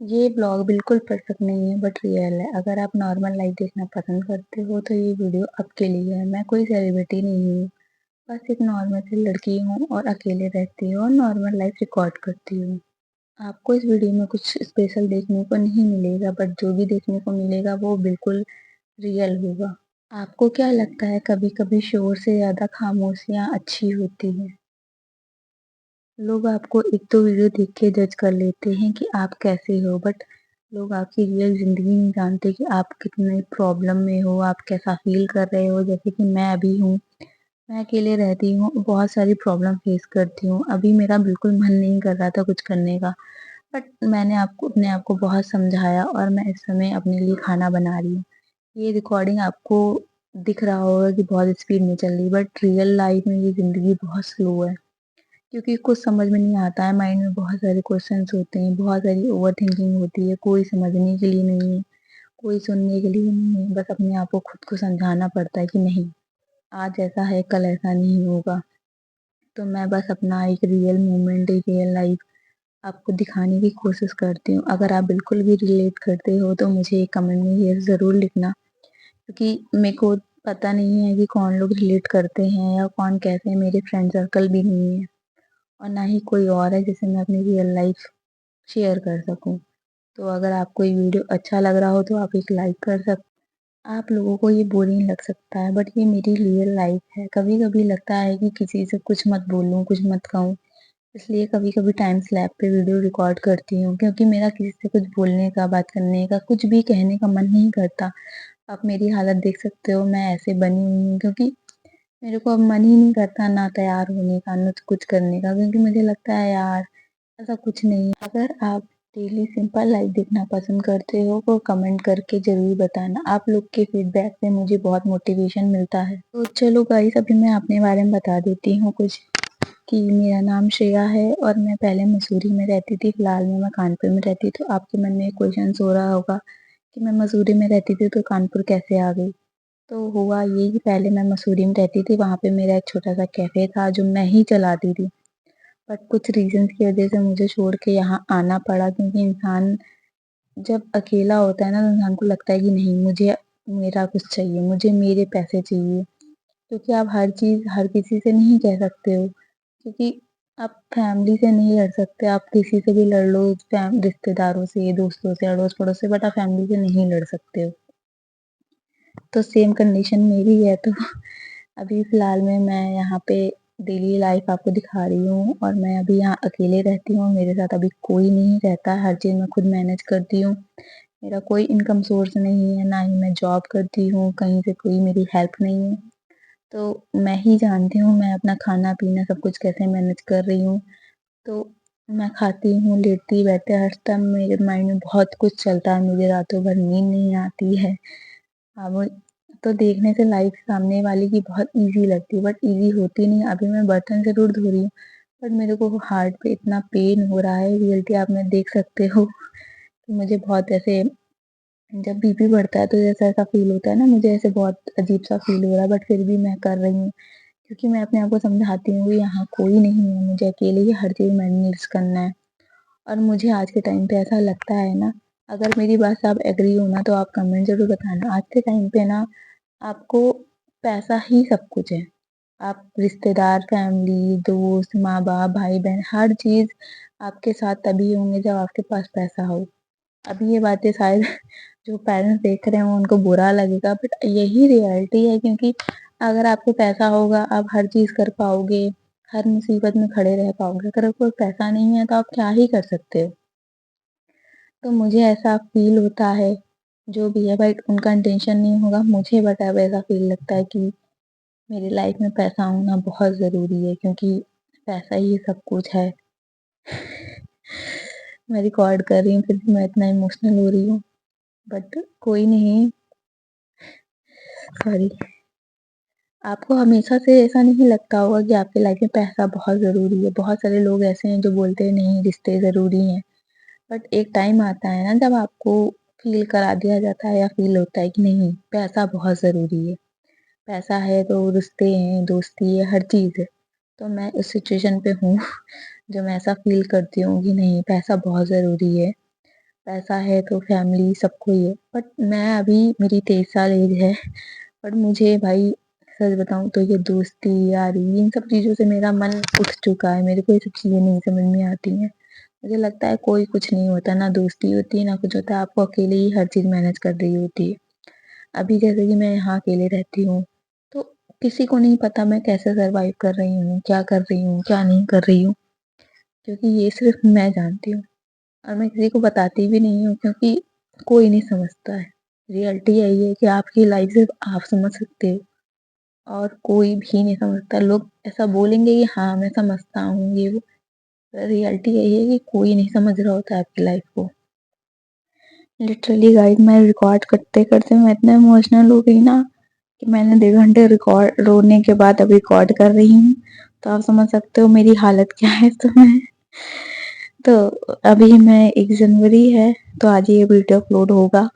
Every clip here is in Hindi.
ये ब्लॉग बिल्कुल परफेक्ट नहीं है बट रियल है। अगर आप नॉर्मल लाइफ देखना पसंद करते हो तो ये वीडियो आपके लिए है। मैं कोई सेलिब्रिटी नहीं हूँ, बस एक नॉर्मल सी लड़की हूँ और अकेले रहती हूँ और नॉर्मल लाइफ रिकॉर्ड करती हूँ। आपको इस वीडियो में कुछ स्पेशल देखने को नहीं मिलेगा बट जो भी देखने को मिलेगा वो बिल्कुल रियल होगा। आपको क्या लगता है कभी कभी शोर से ज्यादा खामोशियाँ अच्छी होती हैं? लोग आपको एक तो वीडियो देख के जज कर लेते हैं कि आप कैसे हो, बट लोग आपकी रियल जिंदगी नहीं जानते कि आप कितने प्रॉब्लम में हो, आप कैसा फील कर रहे हो। जैसे कि मैं अभी हूँ, मैं अकेले रहती हूँ, बहुत सारी प्रॉब्लम फेस करती हूँ। अभी मेरा बिल्कुल मन नहीं कर रहा था कुछ करने का, बट मैंने आपको अपने आप को बहुत समझाया और मैं इस समय अपने लिए खाना बना रही हूँ। ये रिकॉर्डिंग आपको दिख रहा होगा कि बहुत स्पीड में चल रही, बट रियल लाइफ में ये जिंदगी बहुत स्लो है। क्योंकि कुछ समझ में नहीं आता है, माइंड में बहुत सारे क्वेश्चंस होते हैं, बहुत सारी ओवर थिंकिंग होती है। कोई समझने के लिए नहीं है, कोई सुनने के लिए नहीं है। बस अपने आप को खुद को समझाना पड़ता है कि नहीं, आज ऐसा है कल ऐसा नहीं होगा। तो मैं बस अपना एक रियल मोमेंट, एक रियल लाइफ आपको दिखाने की कोशिश करती हूँ। अगर आप बिल्कुल भी रिलेट करते हो तो मुझे एक कमेंट में ये ज़रूर लिखना, क्योंकि मेरे को पता नहीं है कि कौन लोग रिलेट करते हैं या कौन कैसे है। मेरे फ्रेंड सर्कल भी नहीं है और ना ही कोई और है जिसे मैं अपनी रियल लाइफ शेयर कर सकूं। तो अगर आपको ये वीडियो अच्छा लग रहा हो तो आप एक लाइक कर सकते। आप लोगों को ये बोरिंग लग सकता है बट ये मेरी रियल लाइफ है। कभी कभी लगता है कि किसी से कुछ मत बोलूं, कुछ मत कहूं, इसलिए कभी कभी टाइम स्लैप पे वीडियो रिकॉर्ड करती हूँ, क्योंकि मेरा किसी से कुछ बोलने का, बात करने का, कुछ भी कहने का मन नहीं करता। आप मेरी हालत देख सकते हो, मैं ऐसे बनी हुई हूँ क्योंकि मेरे को अब मन ही नहीं करता ना तैयार होने का, ना कुछ करने का, क्योंकि मुझे लगता है यार ऐसा कुछ नहीं है। अगर आप डेली सिंपल लाइफ देखना पसंद करते हो तो कमेंट करके जरूर बताना। आप लोग के फीडबैक से मुझे बहुत मोटिवेशन मिलता है। तो चलो गाइस, अभी मैं अपने बारे में बता देती हूँ कुछ, कि मेरा नाम श्रेया है और मैं पहले मसूरी में रहती थी। फिलहाल में मैं कानपुर में रहती। तो आपके मन में क्वेश्चन हो रहा होगा कि मैं मसूरी में रहती थी तो कानपुर कैसे आ गई। तो हुआ ये कि पहले मैं मसूरी में रहती थी, वहाँ पे मेरा एक छोटा सा कैफे था जो मैं ही चलाती थी। बट कुछ रीजंस की वजह से मुझे छोड़ के यहाँ आना पड़ा, क्योंकि इंसान जब अकेला होता है ना तो इंसान को लगता है कि नहीं, मुझे मेरा कुछ चाहिए, मुझे मेरे पैसे चाहिए। क्योंकि आप हर चीज़ हर किसी से नहीं कह सकते हो, क्योंकि आप फैमिली से नहीं लड़ सकते। आप किसी से भी लड़ लो, रिश्तेदारों से, दोस्तों से, अड़ोस पड़ोस से, बट आप फैमिली से नहीं लड़ सकते हो। तो सेम कंडीशन मेरी है। तो अभी फ़िलहाल में मैं यहाँ पे डेली लाइफ आपको दिखा रही हूँ और मैं अभी यहाँ अकेले रहती हूँ। मेरे साथ अभी कोई नहीं रहता, हर चीज़ मैं खुद मैनेज करती हूँ। मेरा कोई इनकम सोर्स नहीं है, ना ही मैं जॉब करती हूँ, कहीं से कोई मेरी हेल्प नहीं है। तो मैं ही जानती हूँ मैं अपना खाना-पीना सब कुछ कैसे मैनेज कर रही हूँ। तो मैं खाती हूँ, लेटी बैठे हर टाइम मेरे माइंड में बहुत कुछ चलता है, मुझे रातों भर नींद नहीं आती है। अब तो देखने से लाइफ सामने वाले की बहुत ईज़ी लगती है बट ईज़ी होती नहीं है। अभी मैं बर्तन ज़रूर धो रही हूँ बट मेरे को हार्ट पे इतना पेन हो रहा है, रियलिटी आप में देख सकते हो कि मुझे बहुत ऐसे, जब बीपी बढ़ता है तो जैसा ऐसा फील होता है ना, मुझे ऐसे बहुत अजीब सा फील हो रहा है, बट फिर भी मैं कर रही हूँ। क्योंकि मैं अपने आप को समझाती हूँ कि यहाँ कोई नहीं है, मुझे अकेले ही हर चीज़ मैनेज करना है। और मुझे आज के टाइम पे ऐसा लगता है ना, अगर मेरी बात से आप एग्री हो ना तो आप कमेंट ज़रूर बताना। आज के टाइम पे ना आपको पैसा ही सब कुछ है। आप रिश्तेदार, फैमिली, दोस्त, माँ-बाप, भाई-बहन, हर चीज़ आपके साथ तभी होंगे जब आपके पास पैसा हो। अभी ये बातें शायद जो पेरेंट्स देख रहे हों उनको बुरा लगेगा, बट यही रियलिटी है। क्योंकि अगर आपको पैसा होगा आप हर चीज़ कर पाओगे, हर मुसीबत में खड़े रह पाओगे। अगर आपको पैसा नहीं है तो आप क्या ही कर सकते हो। तो मुझे ऐसा फ़ील होता है, जो भी है बट उनका इंटेंशन नहीं होगा मुझे, बट अब ऐसा फ़ील लगता है कि मेरी लाइफ में पैसा होना बहुत ज़रूरी है, क्योंकि पैसा ही सब कुछ है। मैं रिकॉर्ड कर रही हूँ फिर भी मैं इतना इमोशनल हो रही हूँ, बट कोई नहीं, सॉरी। आपको हमेशा से ऐसा नहीं लगता होगा कि आपकी लाइफ में पैसा बहुत ज़रूरी है। बहुत सारे लोग ऐसे हैं जो बोलते हैं नहीं, रिश्ते ज़रूरी हैं, बट एक टाइम आता है ना जब आपको फ़ील करा दिया जाता है या फ़ील होता है कि नहीं, पैसा बहुत ज़रूरी है। पैसा है तो रिश्ते हैं, दोस्ती है, हर चीज़ है। तो मैं इस सिचुएशन पे हूँ जो मैं ऐसा फ़ील करती हूँ कि नहीं, पैसा बहुत ज़रूरी है। पैसा है तो फैमिली सबको ही है। बट मैं अभी मेरी 23 साल एज है, बट मुझे भाई सच बताऊँ तो ये दोस्ती, यारी इन सब चीज़ों से मेरा मन उठ चुका है। मेरे को ये सब चीज़ें नहीं समझ में आती हैं। मुझे लगता है कोई कुछ नहीं होता, ना दोस्ती होती है, ना कुछ होता है। आपको अकेले ही हर चीज़ मैनेज कर रही होती है। अभी जैसे कि मैं यहाँ अकेले रहती हूँ, तो किसी को नहीं पता मैं कैसे सर्वाइव कर रही हूँ, क्या कर रही हूँ, क्या नहीं कर रही हूँ, क्योंकि ये सिर्फ़ मैं जानती हूँ और मैं किसी को बताती भी नहीं हूँ, क्योंकि कोई नहीं समझता है। रियलिटी यही है कि आपकी लाइफ़ सिर्फ़ आप समझ सकते हो और कोई भी नहीं समझता। लोग ऐसा बोलेंगे कि हाँ, मैं समझता हूँ ये वो, पर रियलिटी यही है कि कोई नहीं समझ रहा होता है आपकी लाइफ़ को। लिटरली गाइस, मैं रिकॉर्ड करते-करते मैं इतना इमोशनल हो गई ना कि मैंने 1.5 घंटे रिकॉर्ड रोने के बाद अब रिकॉर्ड कर रही हूँ। तो आप समझ सकते हो मेरी हालत क्या है इस समय। तो अभी मैं 1 जनवरी है, तो आज ये वीडियो अपलोड होगा।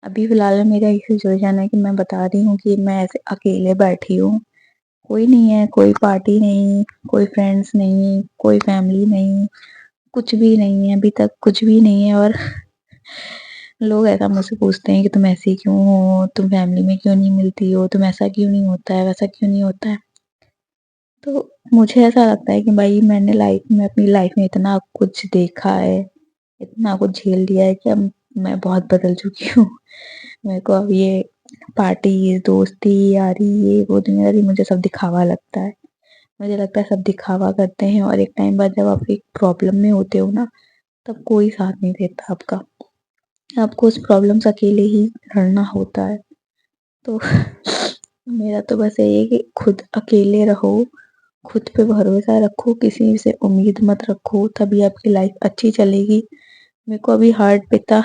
अभी फ़िलहाल मेरा ये सिचुएशन है कि मैं बता रही हूँ कि मैं ऐसे अकेले बैठी हूँ। कोई नहीं है, कोई पार्टी नहीं, कोई फ्रेंड्स नहीं, कोई फैमिली नहीं, कुछ भी नहीं है, अभी तक कुछ भी नहीं है। और लोग ऐसा मुझसे पूछते हैं कि तुम ऐसी क्यों हो? तुम फैमिली में क्यों नहीं मिलती हो? तुम ऐसा क्यों नहीं होता है, वैसा क्यों नहीं होता है? तो मुझे ऐसा लगता है कि भाई मैंने अपनी लाइफ में इतना कुछ देखा है, इतना कुछ झेल लिया है कि अब मैं बहुत बदल चुकी हूँ। मेरे को अब ये पार्टी, दोस्ती, यारी, ये वो दुनियादारी मुझे सब दिखावा लगता है। मुझे लगता है सब दिखावा करते हैं और एक टाइम बाद जब आप एक प्रॉब्लम में होते हो ना, तब कोई साथ नहीं देता आपका। आपको उस प्रॉब्लम से अकेले ही लड़ना होता है। तो मेरा तो बस यही है कि खुद अकेले रहो, खुद पे भरोसा रखो, किसी से उम्मीद मत रखो, तभी आपकी लाइफ अच्छी चलेगी। मेरे को अभी हार्ट पे इतना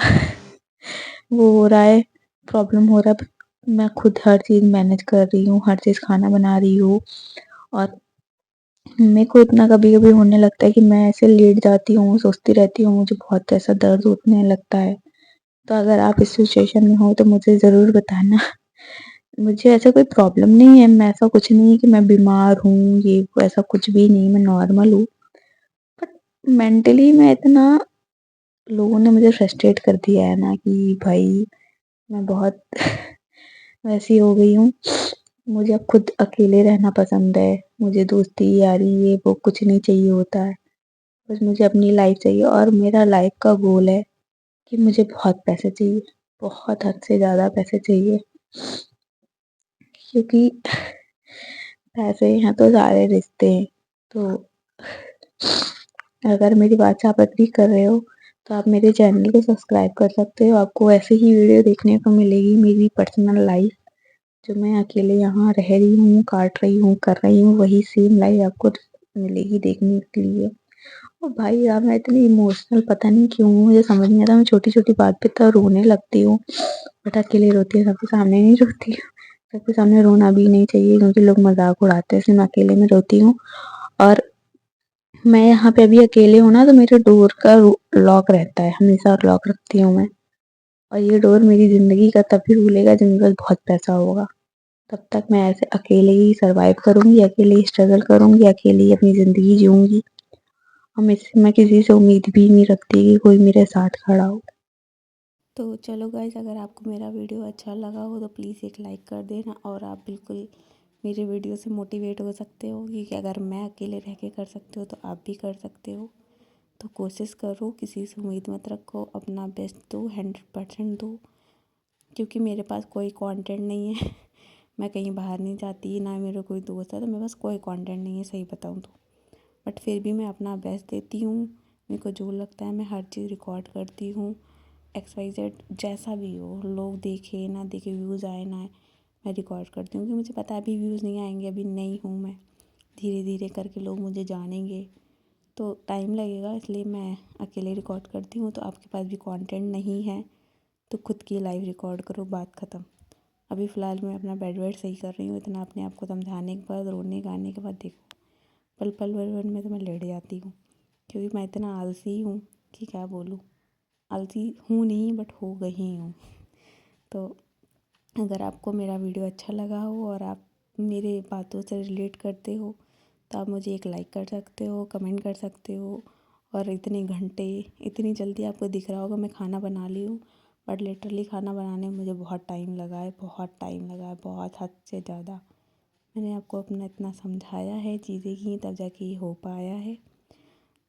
वो हो रहा है, प्रॉब्लम हो रहा है, बट मैं खुद हर चीज़ मैनेज कर रही हूँ, हर चीज़ खाना बना रही हूँ। और मेरे को इतना कभी-कभी होने लगता है कि मैं ऐसे लेट जाती हूँ, सोचती रहती हूँ, मुझे बहुत ऐसा दर्द होने लगता है। तो अगर आप इस सिचुएशन में हो तो मुझे ज़रूर बताना। मुझे ऐसा कोई प्रॉब्लम नहीं है, मैं ऐसा कुछ नहीं है कि मैं बीमार हूँ, ये वो ऐसा कुछ भी नहीं, मैं नॉर्मल हूँ। बट मेंटली मैं इतना, लोगों ने मुझे फ्रस्ट्रेट कर दिया है ना कि भाई मैं बहुत वैसी हो गई हूँ। मुझे अब खुद अकेले रहना पसंद है। मुझे दोस्ती, यारी ये वो कुछ नहीं चाहिए होता है। बस मुझे अपनी लाइफ चाहिए और मेरा लाइफ का गोल है कि मुझे बहुत पैसे चाहिए, बहुत हद से ज़्यादा पैसे चाहिए। क्योंकि पैसे हैं तो सारे रिश्ते हैं। तो अगर मेरी बात से आप एग्री कर रहे हो तो आप मेरे चैनल को सब्सक्राइब कर सकते हो। आपको ऐसे ही वीडियो देखने को मिलेगी, मेरी पर्सनल लाइफ जो मैं अकेले यहाँ रह रही हूँ, काट रही हूँ, कर रही हूँ, वही सेम लाइफ आपको मिलेगी देखने के लिए। और भाई यार मैं इतनी इमोशनल पता नहीं क्यों हूँ, मुझे समझ नहीं आता। मैं छोटी-छोटी बात पे तो रोने लगती हूँ, बट अकेले रोती हूँ, सबके सामने नहीं रोती हूँ। सबके सामने रोना भी नहीं चाहिए क्योंकि लोग मज़ाक उड़ाते हैं, इसलिए मैं अकेले में रोती हूँ। और मैं यहाँ पे अभी अकेले हूँ ना, तो मेरे डोर का लॉक रहता है, हमेशा लॉक रखती हूँ मैं। और ये डोर मेरी ज़िंदगी का तभी खुलेगा जब मेरे पास बहुत पैसा होगा। तब तक मैं ऐसे अकेले ही सर्वाइव करूँगी, अकेले ही स्ट्रगल करूँगी, अकेले ही अपनी ज़िंदगी जीऊँगी। और मैं किसी से उम्मीद भी नहीं रखती कि कोई मेरे साथ खड़ा हो। तो चलो गाइस, अगर आपको मेरा वीडियो अच्छा लगा हो तो प्लीज़ एक लाइक कर देना। और आप बिल्कुल मेरे वीडियो से मोटिवेट हो सकते हो कि अगर मैं अकेले रह के कर सकती हूँ तो आप भी कर सकते हो। तो कोशिश करो, किसी से उम्मीद मत रखो, अपना बेस्ट दो, 100% दो। क्योंकि मेरे पास कोई कंटेंट नहीं है मैं कहीं बाहर नहीं जाती, ना मेरा कोई दोस्त है, तो मेरे पास कोई कंटेंट नहीं है सही बताऊँ तो। बट फिर भी मैं अपना बेस्ट देती हूँ। मेरे को जो लगता है मैं हर चीज़ रिकॉर्ड करती हूँ। XYZ जैसा भी हो, लोग देखे ना देखे, व्यूज़ आए ना आए, मैं रिकॉर्ड करती हूँ। क्योंकि मुझे पता है अभी व्यूज़ नहीं आएंगे, अभी नई हूँ मैं, धीरे धीरे करके लोग मुझे जानेंगे, तो टाइम लगेगा। इसलिए मैं अकेले रिकॉर्ड करती हूँ। तो आपके पास भी कंटेंट नहीं है तो खुद की लाइव रिकॉर्ड करो, बात ख़त्म। अभी फ़िलहाल मैं अपना बेड वेड सही कर रही हूँ। इतना अपने आप को समझाने के बाद, रोने गाने के बाद, देखो पल पल भर भर में तो मैं लेट जाती हूँ। क्योंकि मैं इतना आलसी हूँ कि क्या बोलूँ। आलसी हूँ नहीं, बट हो गई हूँ। तो अगर आपको मेरा वीडियो अच्छा लगा हो और आप मेरे बातों से रिलेट करते हो तो आप मुझे एक लाइक कर सकते हो, कमेंट कर सकते हो और इतने घंटे इतनी जल्दी आपको दिख रहा होगा मैं खाना बना ली हूँ, बट लिटरली खाना बनाने में मुझे बहुत टाइम लगा है, बहुत टाइम लगा है, बहुत हद से ज़्यादा। मैंने आपको अपना इतना समझाया है चीज़ें की तब जाके ये हो पाया है।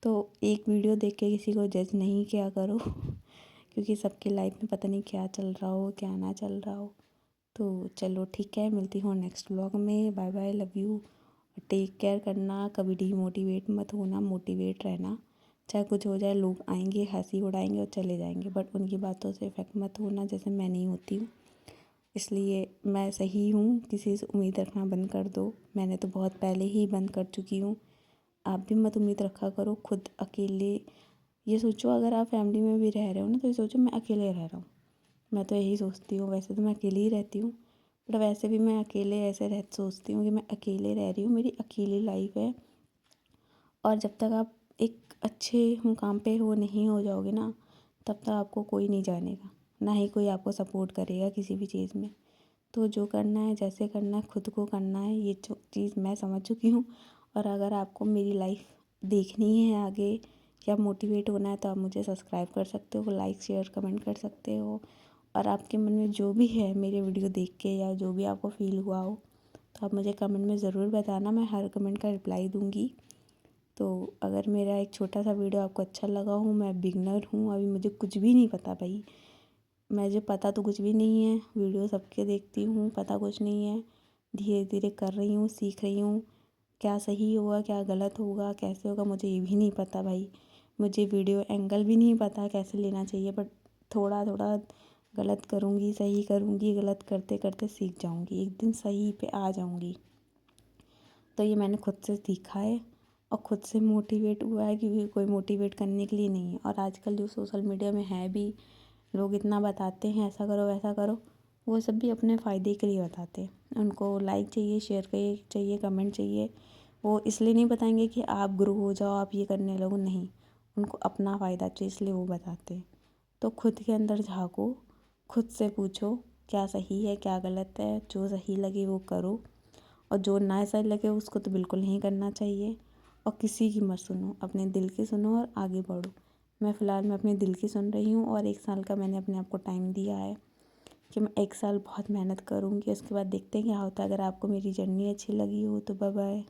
तो एक वीडियो देख के किसी को जज नहीं किया करो क्योंकि सबकी लाइफ में पता नहीं क्या चल रहा हो क्या ना चल रहा हो। तो चलो ठीक है, मिलती हूँ नेक्स्ट व्लॉग में। Bye bye, love you, take care करना, कभी डीमोटिवेट मत होना, मोटिवेट रहना। चाहे कुछ हो जाए, लोग आएंगे हंसी उड़ाएंगे और चले जाएंगे, बट उनकी बातों से इफेक्ट मत होना जैसे मैं नहीं होती हूँ। इसलिए मैं सही हूँ, किसी से उम्मीद रखना बंद कर दो। मैंने तो बहुत पहले ही बंद कर चुकी हूँ। आप भी मत उम्मीद रखा करो खुद अकेले। ये सोचो अगर आप फैमिली में भी रह रहे हो ना, तो ये सोचो मैं अकेले रह रहा हूँ। मैं तो यही सोचती हूँ, वैसे तो मैं अकेले ही रहती हूँ, बट वैसे भी मैं अकेले ऐसे सोचती हूँ कि मैं अकेले रह रही हूँ, मेरी अकेली लाइफ है। और जब तक आप एक अच्छे मुकाम पे हो नहीं हो जाओगे ना, तब तक आपको कोई नहीं जानेगा, ना ही कोई आपको सपोर्ट करेगा किसी भी चीज़ में। तो जो करना है जैसे करना है खुद को करना है, ये जो चीज़ मैं समझ चुकी हूँ। और अगर आपको मेरी लाइफ देखनी है आगे या मोटिवेट होना है, तो आप मुझे सब्सक्राइब कर सकते हो, लाइक शेयर कमेंट कर सकते हो। और आपके मन में जो भी है मेरे वीडियो देख के या जो भी आपको फील हुआ हो, तो आप मुझे कमेंट में ज़रूर बताना, मैं हर कमेंट का रिप्लाई दूँगी। तो अगर मेरा एक छोटा सा वीडियो आपको अच्छा लगा हो, मैं बिगनर हूँ, अभी मुझे कुछ भी नहीं पता भाई, मुझे पता तो कुछ भी नहीं है, वीडियो सबके देखती हूँ, पता कुछ नहीं है, धीरे धीरे कर रही हूँ, सीख रही हूँ। क्या सही होगा क्या गलत होगा कैसे होगा मुझे ये भी नहीं पता भाई। मुझे वीडियो एंगल भी नहीं पता कैसे लेना चाहिए, बट थोड़ा थोड़ा गलत करूँगी सही करूँगी, गलत करते करते सीख जाऊँगी, एक दिन सही पे आ जाऊँगी। तो ये मैंने खुद से सीखा है और खुद से मोटिवेट हुआ है, क्योंकि कोई मोटिवेट करने के लिए नहीं है। और आजकल जो सोशल मीडिया में है भी, लोग इतना बताते हैं ऐसा करो वैसा करो, वो सब भी अपने फ़ायदे के लिए बताते हैं। उनको लाइक चाहिए, शेयर चाहिए, कमेंट चाहिए। वो इसलिए नहीं बताएंगे कि आप ग्रो हो जाओ, आप ये करने लगो, नहीं, उनको अपना फ़ायदा चाहिए इसलिए वो बताते हैं। तो खुद के अंदर झाँको, खुद से पूछो क्या सही है क्या गलत है, जो सही लगे वो करो, और जो ना सही लगे उसको तो बिल्कुल नहीं करना चाहिए। और किसी की मत सुनो, अपने दिल की सुनो और आगे बढ़ो। मैं अपने दिल की सुन रही हूँ, और 1 साल का मैंने अपने आप को टाइम दिया है कि मैं 1 साल बहुत मेहनत करूँगी, उसके बाद देखते हैं क्या होता है। अगर आपको मेरी जर्नी अच्छी लगी हो तो बाय बाय।